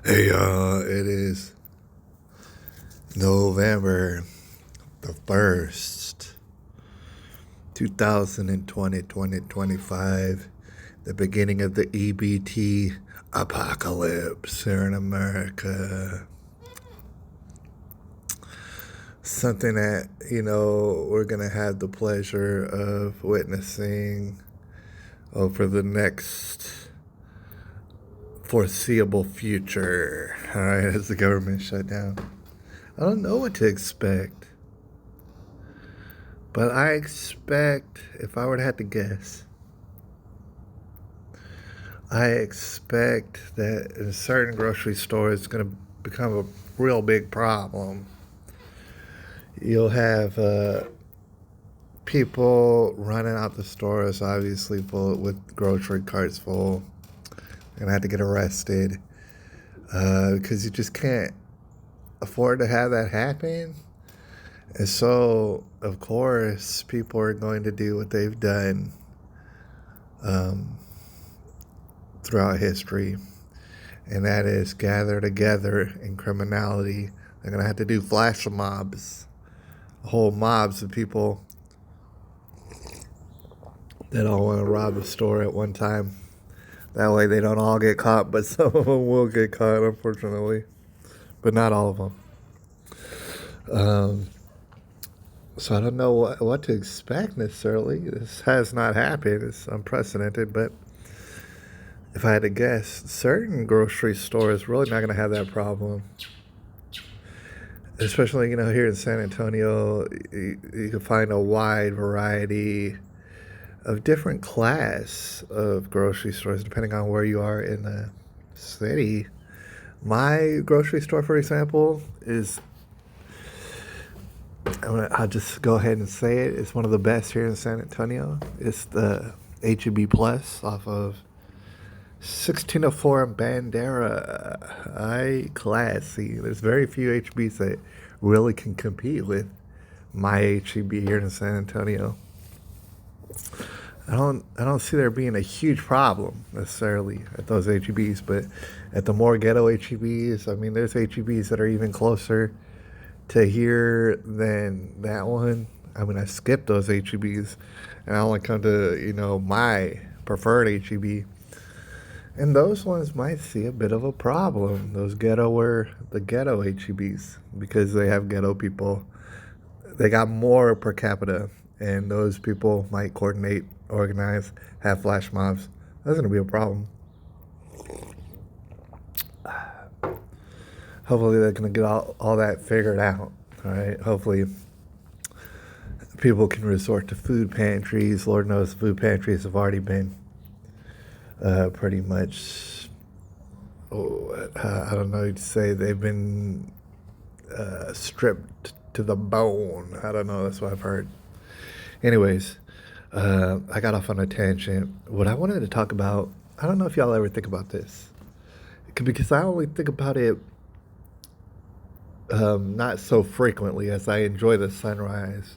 Hey, it is November the 1st, 2020, 2025, the beginning of the EBT apocalypse here in America. Something that, we're going to have the pleasure of witnessing over the next foreseeable future, all right, as the government shut down. I don't know what to expect, but I expect, if I were to have to guess, I expect that in certain grocery stores it's going to become a real big problem. You'll have people running out the stores, obviously full with grocery carts full, and have to get arrested because you just can't afford to have that happen. And so, of course, people are going to do what they've done throughout history, and that is gather together in criminality. They're going to have to do flash mobs, whole mobs of people that all want to rob a store at one time. That way they don't all get caught, but some of them will get caught, unfortunately. But not all of them. So I don't know what to expect necessarily. This has not happened. It's unprecedented, but if I had to guess, certain grocery stores really not going to have that problem. Especially, here in San Antonio, you can find a wide variety of different class of grocery stores depending on where you are in the city. My grocery store, for example, is, I'll just go ahead and say it, it's one of the best here in San Antonio. It's the HEB Plus off of 1604 Bandera. Classy. There's very few HEBs that really can compete with my HEB here in San Antonio. I don't see there being a huge problem necessarily at those HEBs, but at the more ghetto HEBs, I mean, there's HEBs that are even closer to here than that one. I mean, I skipped those HEBs and I only come to, my preferred HEB. And those ones might see a bit of a problem. Those the ghetto HEBs, because they have ghetto people. They got more per capita, and those people might coordinate, organize, have flash mobs. That's going to be a problem. Hopefully they're going to get all that figured out. All right. Hopefully people can resort to food pantries. Lord knows food pantries have already been pretty much, I don't know to say, they've been stripped to the bone. I don't know. That's what I've heard. Anyways, I got off on a tangent. What I wanted to talk about, I don't know if y'all ever think about this, because I only think about it not so frequently as I enjoy the sunrise.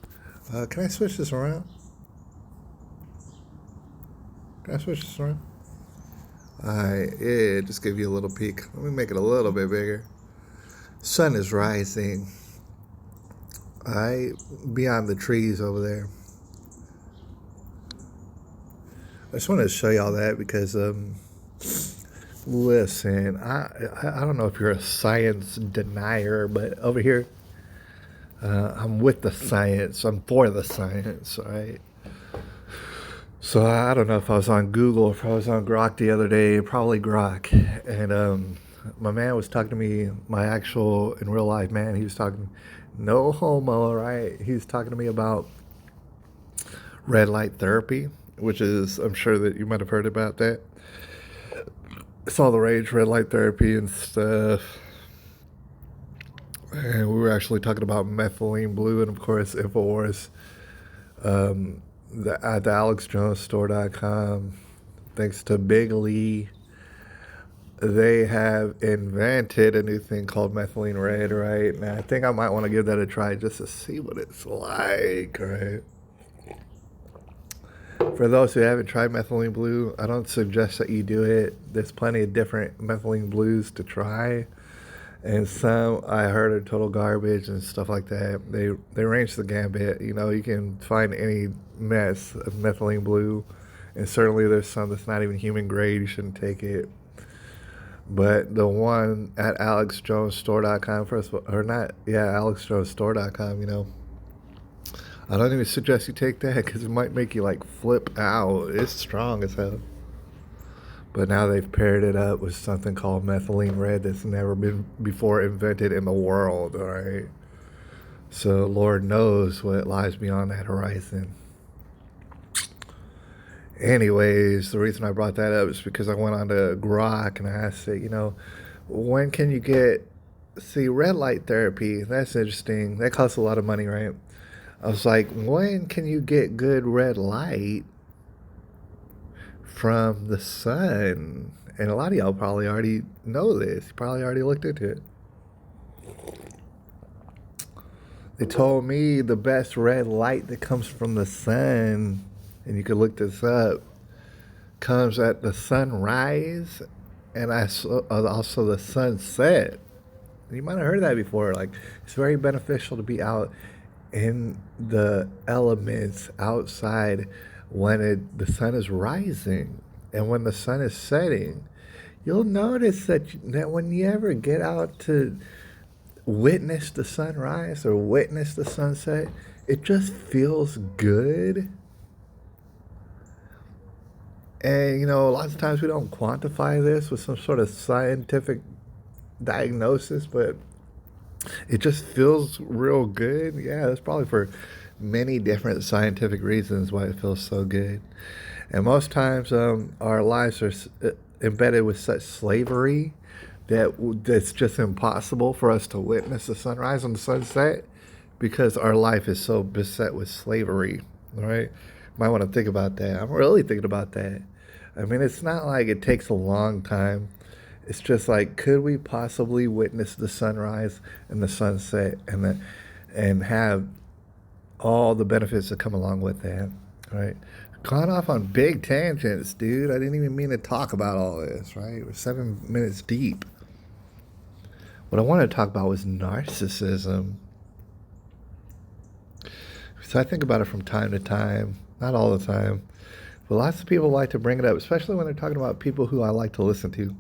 Can I switch this around? Can I switch this around? Yeah, just give you a little peek. Let me make it a little bit bigger. Sun is rising. Beyond the trees over there. I just wanted to show y'all that because, listen, I don't know if you're a science denier, but over here, I'm with the science. I'm for the science, all right? So I don't know if I was on Google or if I was on Grok the other day, probably Grok. And my man was talking to me, my actual, in real life man, he was talking, no homo, right? He was talking to me about red light therapy, which is, I'm sure that you might have heard about that. It's all the rage, red light therapy and stuff. And we were actually talking about methylene blue and, of course, InfoWars. At the AlexJonesStore.com, thanks to Big Lee, they have invented a new thing called methylene red, right? And I think I might want to give that a try just to see what it's like, right? For those who haven't tried methylene blue, I don't suggest that you do it. There's plenty of different methylene blues to try, and some I heard are total garbage and stuff like that. They range the gambit. You know, you can find any mess of methylene blue, and certainly there's some that's not even human grade. You shouldn't take it. But the one at alexjonesstore.com, first of all, or not, yeah, alexjonesstore.com, you know, I don't even suggest you take that because it might make you like flip out. It's strong as hell. But now they've paired it up with something called methylene red that's never been before invented in the world, all right? So Lord knows what lies beyond that horizon. Anyways, the reason I brought that up is because I went on to Grok and I asked it, you know, when can you get, see, red light therapy, that's interesting. That costs a lot of money, right? I was like, when can you get good red light from the sun? And a lot of y'all probably already know this. You probably already looked into it. They told me the best red light that comes from the sun, and you could look this up, comes at the sunrise and also the sunset. You might have heard that before. Like, it's very beneficial to be out in the elements outside when the sun is rising and when the sun is setting. You'll notice that when you ever get out to witness the sunrise or witness the sunset, it just feels good. And, you know, lots of times we don't quantify this with some sort of scientific diagnosis, but it just feels real good. Yeah, that's probably for many different scientific reasons why it feels so good. And most times our lives are embedded with such slavery that's just impossible for us to witness the sunrise and the sunset because our life is so beset with slavery, right? Might want to think about that. I'm really thinking about that. I mean, it's not like it takes a long time. It's just like, could we possibly witness the sunrise and the sunset and have all the benefits that come along with that, right? Gone off on big tangents, dude. I didn't even mean to talk about all this, right? We're 7 minutes deep. What I wanted to talk about was narcissism. So I think about it from time to time, not all the time, but lots of people like to bring it up, especially when they're talking about people who I like to listen to.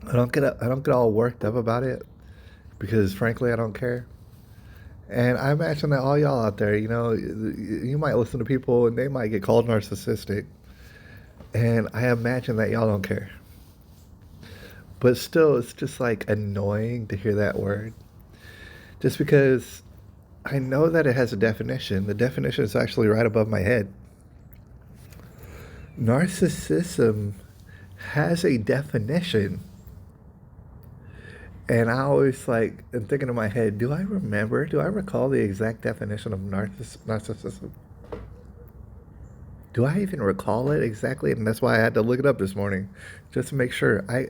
I don't get all worked up about it because, frankly, I don't care. And I imagine that all y'all out there, you know, you might listen to people and they might get called narcissistic, and I imagine that y'all don't care. But still, it's just like annoying to hear that word, just because I know that it has a definition. The definition is actually right above my head. Narcissism has a definition. And I always like, am thinking in my head, do I recall the exact definition of narcissism? Do I even recall it exactly? And that's why I had to look it up this morning, just to make sure. I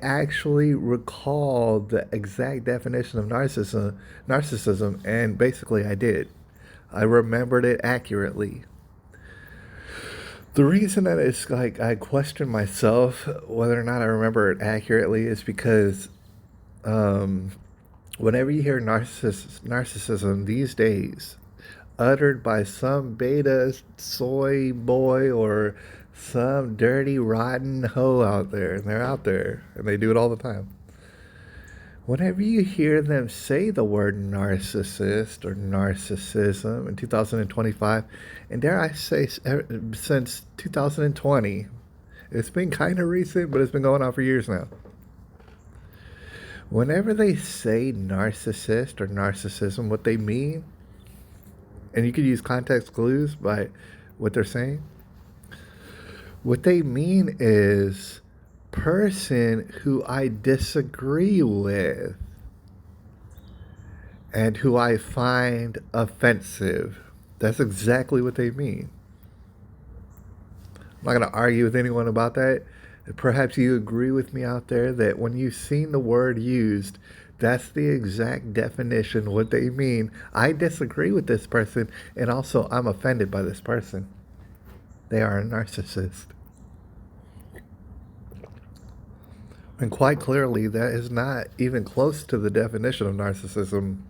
actually recall the exact definition of narcissism, and basically I did. I remembered it accurately. The reason that it's like I question myself whether or not I remember it accurately is because whenever you hear narcissism these days, uttered by some beta soy boy or some dirty rotten hoe out there, and they're out there and they do it all the time. Whenever you hear them say the word narcissist or narcissism in 2025, and dare I say since 2020, it's been kind of recent, but it's been going on for years now. Whenever they say narcissist or narcissism, what they mean, and you could use context clues by what they're saying, what they mean is person who I disagree with and who I find offensive. That's exactly what they mean. I'm not going to argue with anyone about that. Perhaps you agree with me out there that when you've seen the word used That's the exact definition, what they mean. I disagree with this person, and also I'm offended by this person. They are a narcissist. And quite clearly, that is not even close to the definition of narcissism.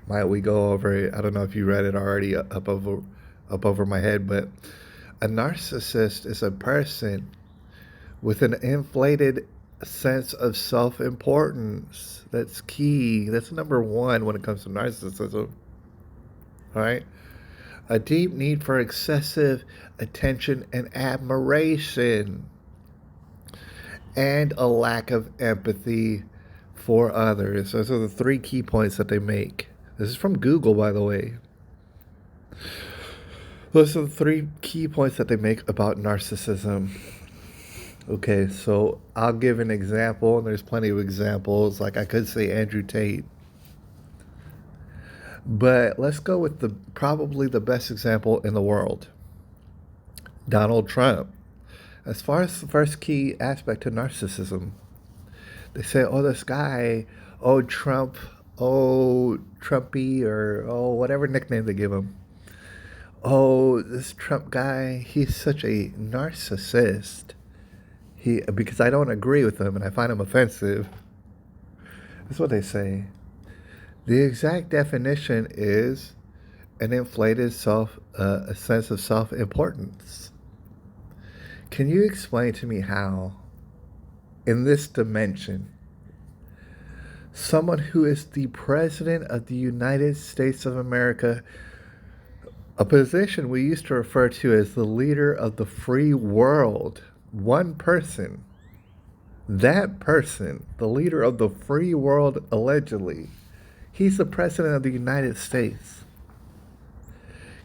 Might we go over it? I don't know if you read it already up over my head, but a narcissist is a person with an inflated sense of self-importance. That's key. That's number one when it comes to narcissism. All right? A deep need for excessive attention and admiration, and a lack of empathy for others. Those are the three key points that they make. This is from Google, by the way. Those are the three key points that they make about narcissism. Okay, so I'll give an example, and there's plenty of examples. Like I could say Andrew Tate. But let's go with probably the best example in the world, Donald Trump. As far as the first key aspect to narcissism, they say, oh, this guy, oh, Trump, oh, Trumpy, or oh, whatever nickname they give him. Oh, this Trump guy, he's such a narcissist. Because I don't agree with him and I find him offensive. That's what they say. The exact definition is an inflated a sense of self-importance. Can you explain to me how, in this dimension, someone who is the President of the United States of America, a position we used to refer to as the leader of the free world, one person, that person, the leader of the free world allegedly, he's the President of the United States.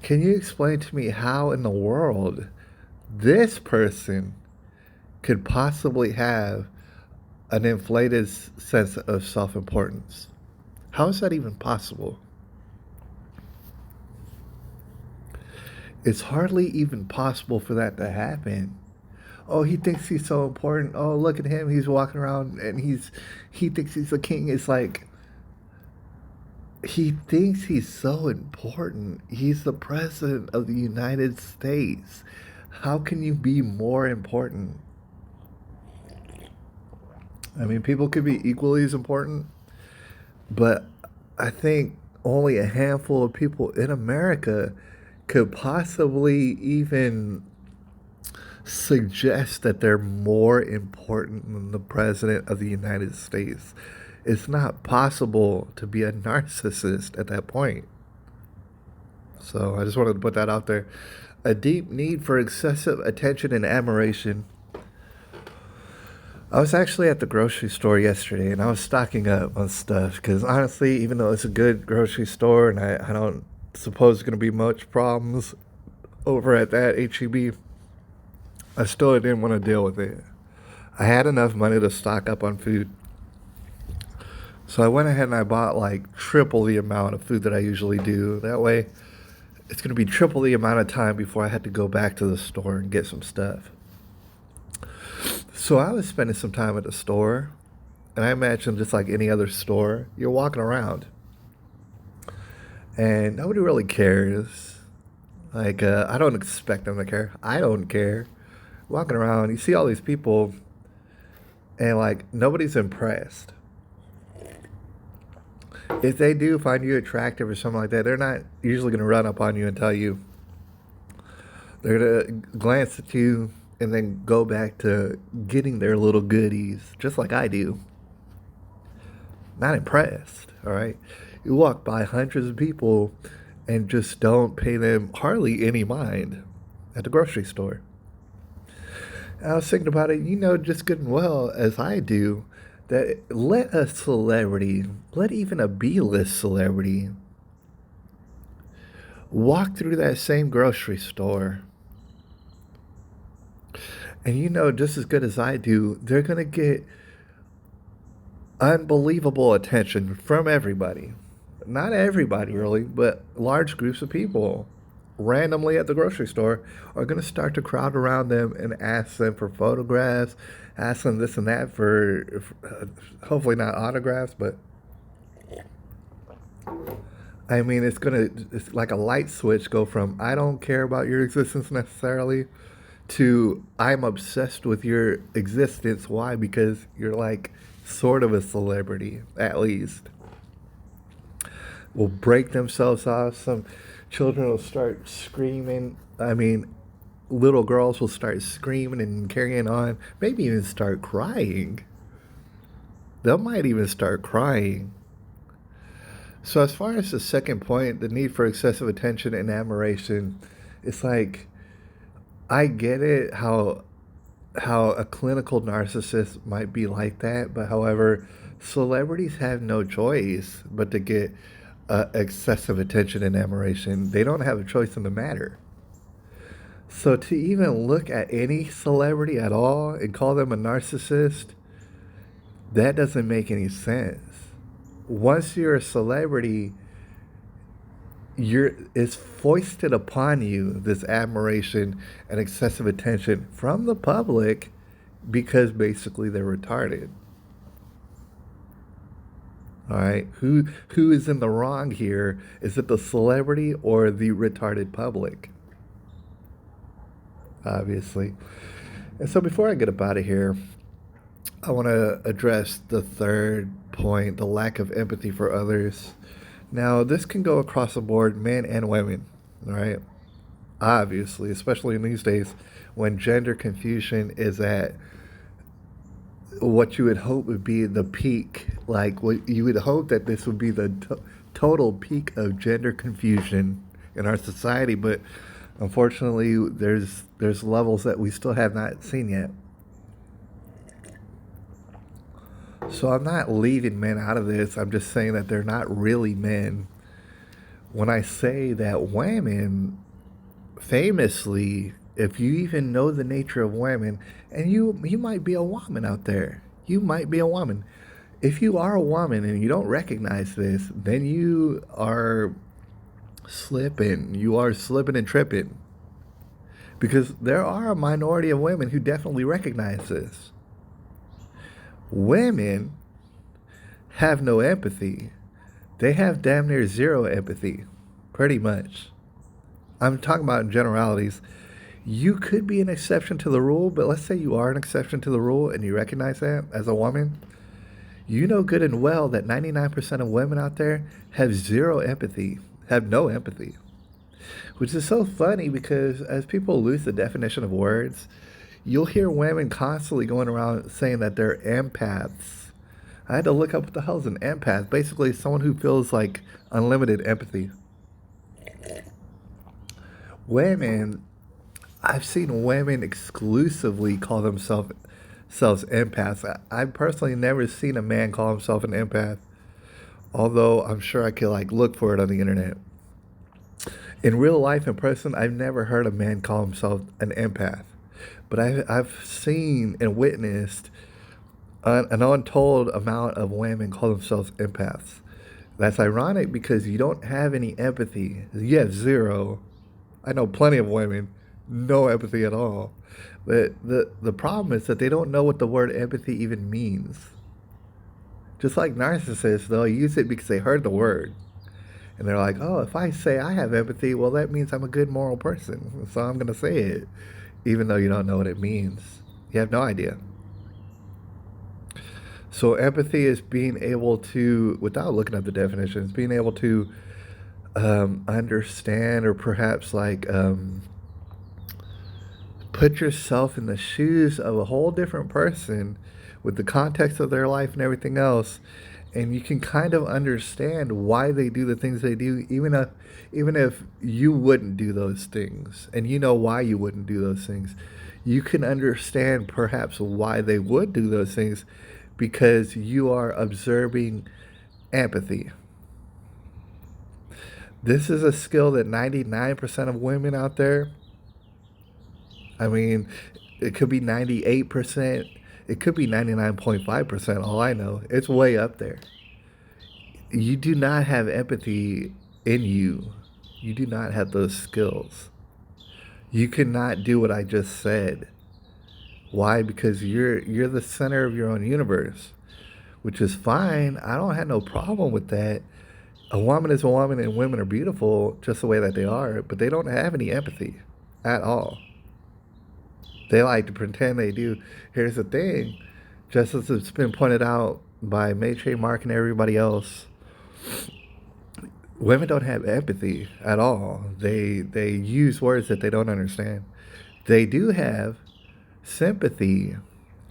Can you explain to me how in the world this person could possibly have an inflated sense of self-importance? How is that even possible? It's hardly even possible for that to happen. Oh, he thinks he's so important. Oh, look at him. He's walking around and he thinks he's the king. It's like, he thinks he's so important. He's the President of the United States. How can you be more important? I mean, people could be equally as important, but I think only a handful of people in America could possibly even suggest that they're more important than the President of the United States. It's not possible to be a narcissist at that point. So I just wanted to put that out there. A deep need for excessive attention and admiration. I was actually at the grocery store yesterday, and I was stocking up on stuff because honestly, even though it's a good grocery store and I don't suppose there's going to be much problems over at that HEB, I still didn't want to deal with it. I had enough money to stock up on food. So I went ahead and I bought like triple the amount of food that I usually do. That way, it's going to be triple the amount of time before I had to go back to the store and get some stuff. So I was spending some time at the store, and I imagine just like any other store, you're walking around, and nobody really cares. Like, I don't expect them to care. I don't care. Walking around, you see all these people, and like, nobody's impressed. If they do find you attractive or something like that, they're not usually going to run up on you and tell you. They're going to glance at you and then go back to getting their little goodies, just like I do. Not impressed, all right? You walk by hundreds of people and just don't pay them hardly any mind at the grocery store. I was thinking about it, just good and well as I do, that let a celebrity, let even a B-list celebrity, walk through that same grocery store. And just as good as I do, they're going to get unbelievable attention from everybody. Not everybody, really, but large groups of people. randomly at the grocery store are going to start to crowd around them and ask them for photographs, ask them this and that for hopefully not autographs, but I mean, it's like a light switch go from I don't care about your existence necessarily to I'm obsessed with your existence. Why? Because you're like sort of a celebrity, at least. Will break themselves off. Some children will start screaming. I mean, little girls will start screaming and carrying on, maybe even start crying. They might even start crying. So, as far as the second point, the need for excessive attention and admiration, it's like I get it how a clinical narcissist might be like that, but however, celebrities have no choice but to get excessive attention and admiration. They don't have a choice in the matter. So to even look at any celebrity at all and call them a narcissist, that doesn't make any sense. Once you're a celebrity, it's foisted upon you this admiration and excessive attention from the public because basically they're retarded. All right, who is in the wrong here? Is it the celebrity or the retarded public? Obviously. And so before I get up out of here, I want to address the third point, the lack of empathy for others. Now, this can go across the board, men and women, all right? Obviously, especially in these days when gender confusion is at what you would hope would be the peak. Like, what you would hope that this would be the total peak of gender confusion in our society, but unfortunately, there's levels that we still have not seen yet. So I'm not leaving men out of this. I'm just saying that they're not really men. When I say that women, famously, if you even know the nature of women, and you might be a woman out there. You might be a woman. If you are a woman and you don't recognize this, then you are slipping. You are slipping and tripping. Because there are a minority of women who definitely recognize this. Women have no empathy. They have damn near zero empathy, pretty much. I'm talking about in generalities. You could be an exception to the rule, but let's say you are an exception to the rule and you recognize that as a woman. You know good and well that 99% of women out there have zero empathy, have no empathy. Which is so funny because as people lose the definition of words, you'll hear women constantly going around saying that they're empaths. I had to look up what the hell is an empath. Basically, someone who feels like unlimited empathy. Women, I've seen women exclusively call themselves empaths. I've personally never seen a man call himself an empath, although I'm sure I could like look for it on the internet. In real life, in person, I've never heard a man call himself an empath. But I've seen and witnessed an untold amount of women call themselves empaths. That's ironic because you don't have any empathy. You have zero. I know plenty of women, no empathy at all. But the problem is that they don't know what the word empathy even means. Just like narcissists, they'll use it because they heard the word. And they're like, oh, if I say I have empathy, well, that means I'm a good moral person. So I'm going to say it, even though you don't know what it means. You have no idea. So empathy is being able to, without looking at the definitions, being able to understand or perhaps like put yourself in the shoes of a whole different person with the context of their life and everything else, and you can kind of understand why they do the things they do, even if you wouldn't do those things, and you know why you wouldn't do those things. You can understand perhaps why they would do those things because you are observing empathy. This is a skill that 99% of women out there, I mean, it could be 98%, it could be 99.5%, all I know. It's way up there. You do not have empathy in you. You do not have those skills. You cannot do what I just said. Why? Because you're the center of your own universe, which is fine. I don't have no problem with that. A woman is a woman and women are beautiful just the way that they are, but they don't have any empathy at all. They like to pretend they do. Here's the thing, just as it's been pointed out by Maytre, Mark, and everybody else, women don't have empathy at all. They use words that they don't understand. They do have sympathy.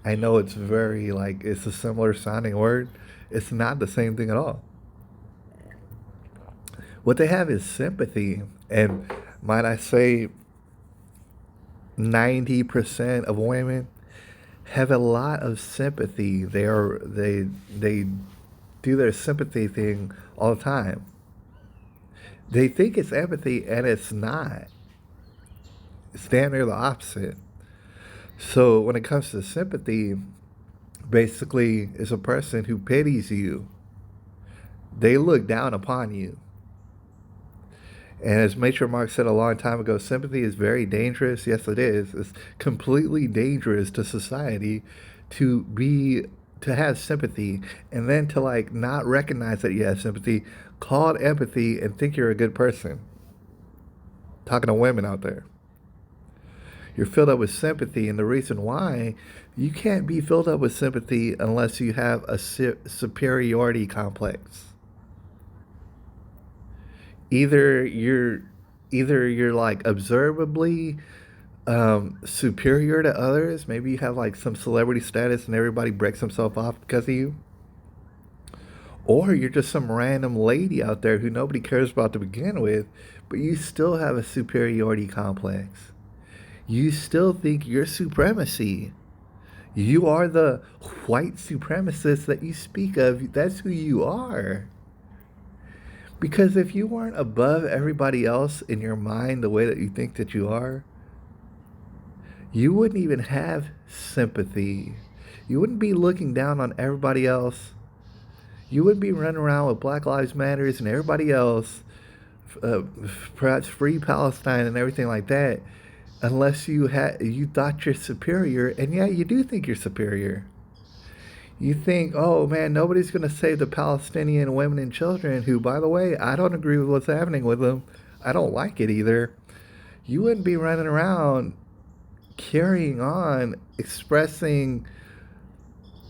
I know it's very like it's a similar sounding word. It's not the same thing at all. What they have is sympathy, and might I say, 90% of women have a lot of sympathy. They do their sympathy thing all the time. They think it's empathy, and it's not. It's damn near the opposite. So when it comes to sympathy, basically, it's a person who pities you. They look down upon you. And as Major Mark said a long time ago, sympathy is very dangerous. Yes, it is. It's completely dangerous to society to have sympathy and then to like not recognize that you have sympathy, call it empathy, and think you're a good person. Talking to women out there. You're filled up with sympathy, and the reason why, you can't be filled up with sympathy unless you have a superiority complex. Either you're like observably superior to others. Maybe you have like some celebrity status and everybody breaks themselves off because of you. Or you're just some random lady out there who nobody cares about to begin with, but you still have a superiority complex. You still think you're supremacy. You are the white supremacist that you speak of. That's who you are. Because if you weren't above everybody else in your mind the way that you think that you are, you wouldn't even have sympathy. You wouldn't be looking down on everybody else. You wouldn't be running around with Black Lives Matters and everybody else, perhaps free Palestine and everything like that, unless you thought you're superior. And yeah, you do think you're superior. You think, oh man, nobody's going to save the Palestinian women and children, who, by the way, I don't agree with what's happening with them. I don't like it either. You wouldn't be running around carrying on, expressing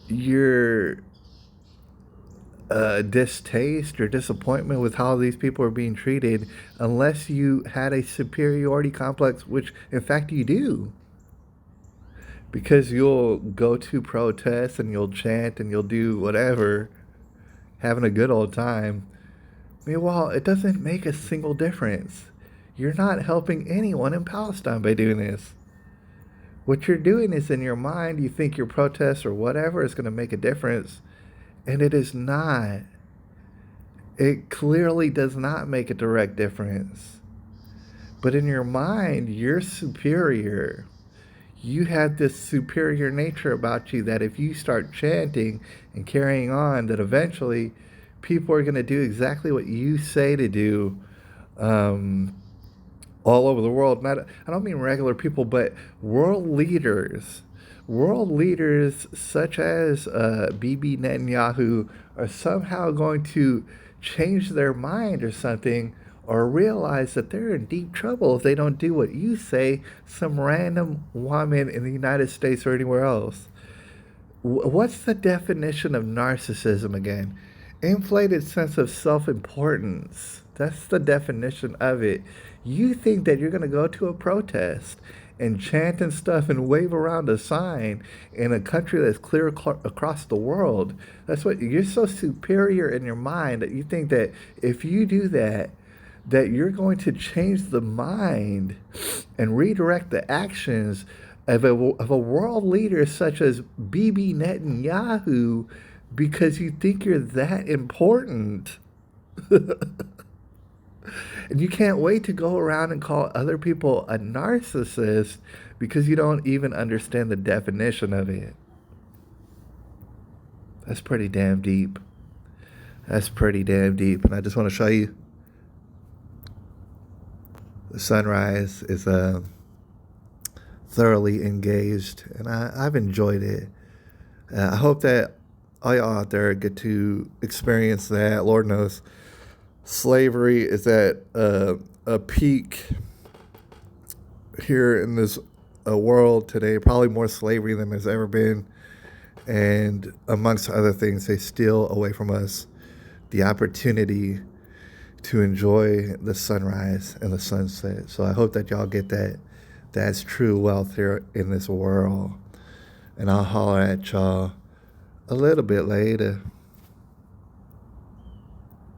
your distaste or disappointment with how these people are being treated unless you had a superiority complex, which in fact you do. Because you'll go to protests and you'll chant and you'll do whatever, having a good old time. Meanwhile, it doesn't make a single difference. You're not helping anyone in Palestine by doing this. What you're doing is, in your mind, you think your protest or whatever is going to make a difference, and it is not. It clearly does not make a direct difference. But in your mind, you're superior. You have this superior nature about you that if you start chanting and carrying on, that eventually people are going to do exactly what you say to do, all over the world. Not, I don't mean regular people, but world leaders. World leaders such as Bibi Netanyahu are somehow going to change their mind or something, or realize that they're in deep trouble if they don't do what you say, some random woman in the United States or anywhere else. What's the definition of narcissism again? Inflated sense of self-importance. That's the definition of it. You think that you're going to go to a protest and chant and stuff and wave around a sign in a country that's clear across the world. That's what you're so superior in your mind that you think that if you do that, that you're going to change the mind and redirect the actions of a world leader such as Bibi Netanyahu because you think you're that important. And you can't wait to go around and call other people a narcissist because you don't even understand the definition of it. That's pretty damn deep. That's pretty damn deep. And I just want to show you The sunrise is thoroughly engaged, and I've enjoyed it. I hope that all y'all out there get to experience that. Lord knows, slavery is at a peak here in this world today. Probably more slavery than there's ever been. And amongst other things, they steal away from us the opportunity to enjoy the sunrise and the sunset. So I hope that y'all get that. That's true wealth here in this world. And I'll holler at y'all a little bit later.